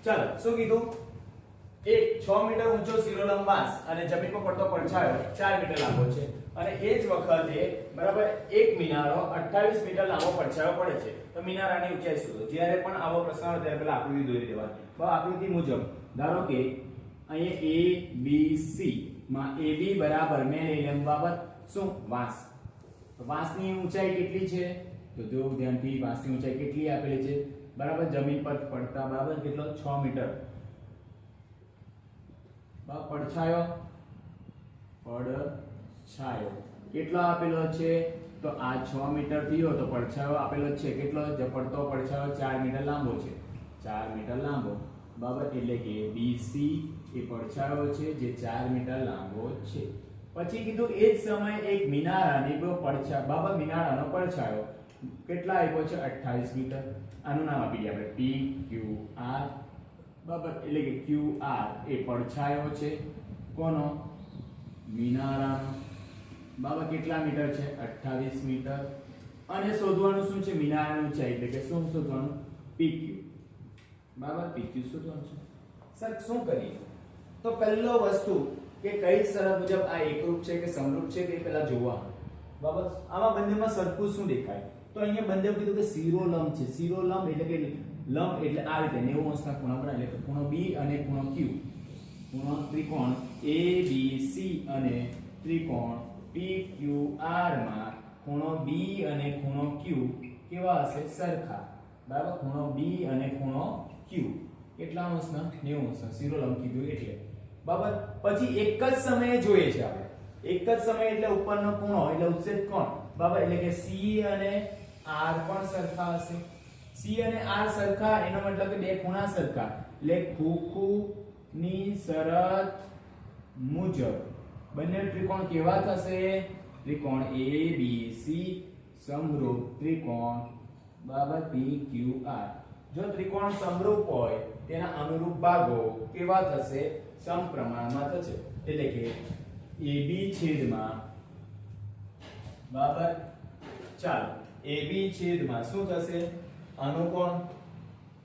ચાલો શું કીધું એક 6 મીટર ઊંચો શિરોલંબ વાંસ અને જમીન પર પડતો પડછાયો 4 મીટર લાંબો છે અને એ જ વખતે બરાબર એક મિનારો 28 મીટર લાંબો પડછાયો પડે છે તો મિનારાની ઊંચાઈ શોધો જ્યારે પણ આવો પ્રશ્ન આવે ત્યારે પહેલા આકૃતિ દોરી દેવાની તો આકૃતિ મુજબ ધારો કે અહીંયા A B C માં AB બરાબર મેં લઈ લેમ બાબત શું વાંસ તો વાંસની ઊંચાઈ કેટલી છે તો જો ધ્યાનથી વાંસની ઊંચાઈ કેટલી આપેલી છે બરાબર જમીન પર પડતા બરાબર કેટલો 6 મીટર પડછાયો કેટલો આપેલો છે તો આ 6 મીટર થયો તો પડછાયો આપેલો છે કેટલો જે પડતો પડછાયો 4 મીટર લાંબો છે 4 મીટર લાંબો બરાબર એટલે કે BC એ પડછાયો છે જે 4 મીટર લાંબો છે પછી કીધું એ જ સમયે એક મિનારાની પડછાયો બરાબર મિનારાનો પડછાયો કેટલા આપ્યો છે 28 મીટર આનું નામ આપી દઈએ આપણે PQR બરાબર એટલે કે QR એ પડછાયો છે કોનો મિનારાનો બરાબર કેટલા મીટર છે 28 મીટર અને શોધવાનું શું છે મિનારાની ઊંચાઈ એટલે કે શું શોધવાનું PQ બરાબર PQ શોધવાનું છે સર શું કરીએ તો પહેલો વસ્તુ કે કઈ શરત મુજબ આ એકરૂપ છે કે સમરૂપ છે તે પહેલા જોવાનું બરાબર આમાં બંનેમાં સરખું શું દેખાય તો અહીંયા બંને કીધું કે શિરોલંબ છે શિરોલંબ એટલે કે લંબ એટલે આ રીતે 90 અંશના ખૂણા બનાવે એટલે ખૂણો B અને ખૂણો Q ખૂણો ત્રિકોણ ABC અને ત્રિકોણ PQR માં ખૂણો B અને ખૂણો Q કેવા હશે સરખા બરાબર ખૂણો B અને ખૂણો Q કેટલા અંશના 90 અંશના શિરોલંબ કીધું એટલે બરાબર પછી એક જ સમયે જોઈએ છે આપણે એક જ સમયે એટલે ઉપરનો ખૂણો એટલે ઉત્સેદ કોણ બરાબર એટલે કે C અને R પણ સરખા હશે C અને R સરખા એનો મતલબ કે બે ખૂણા સરખા એટલે ખૂખુની શરત મુજબ બંને ત્રિકોણ કેવા થશે ત્રિકોણ ABC સમરૂપ ત્રિકોણ બરાબર PQR જો ત્રિકોણ સમરૂપ હોય તેના અનુરૂપ ભાગો કેવા થશે સમપ્રમાણમાં થશે એટલે કે AB છેદમાં બરાબર ચાલો AB છેદમાં શું થશે આનું કોણ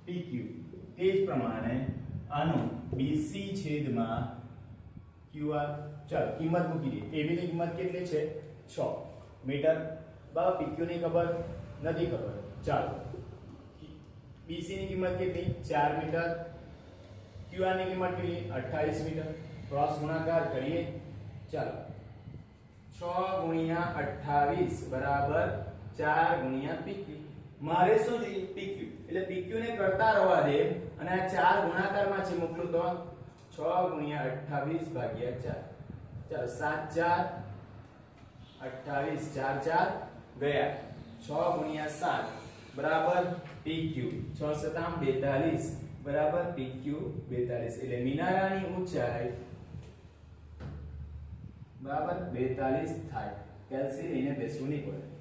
PQ તે જ પ્રમાણે આનું BC છેદમાં QR ચાલો કિંમત મૂકી દઈએ AB ની કિંમત કેટલી છે 6 મીટર બરાબર PQ ની ખબર નથી ખબર ચાલો BC ની કિંમત કેટલી 4 મીટર QR ની કિંમત કેટલી 28 મીટર ક્રોસ ગુણાકાર કરીએ ચાલો 6 ગુણ્યા 28 બરાબર 4 ગુણ્યા PQ મારે શું જોઈએ PQ એટલે PQ ને કરતા રહેવા દે અને આ 4 ગુણાકારમાં છે મોકલું તો 6 ગુણ્યા 28 ભાગ્યા 4 ચાલો 7 4 28 4 4 ગયા 6 ગુણ્યા 7 બરાબર PQ 6 7 42 બરાબર PQ 42 એટલે મિનારાની ઊંચાઈ બરાબર 42 થાય કેલ્સી લઈને બેસવું નહીં પડે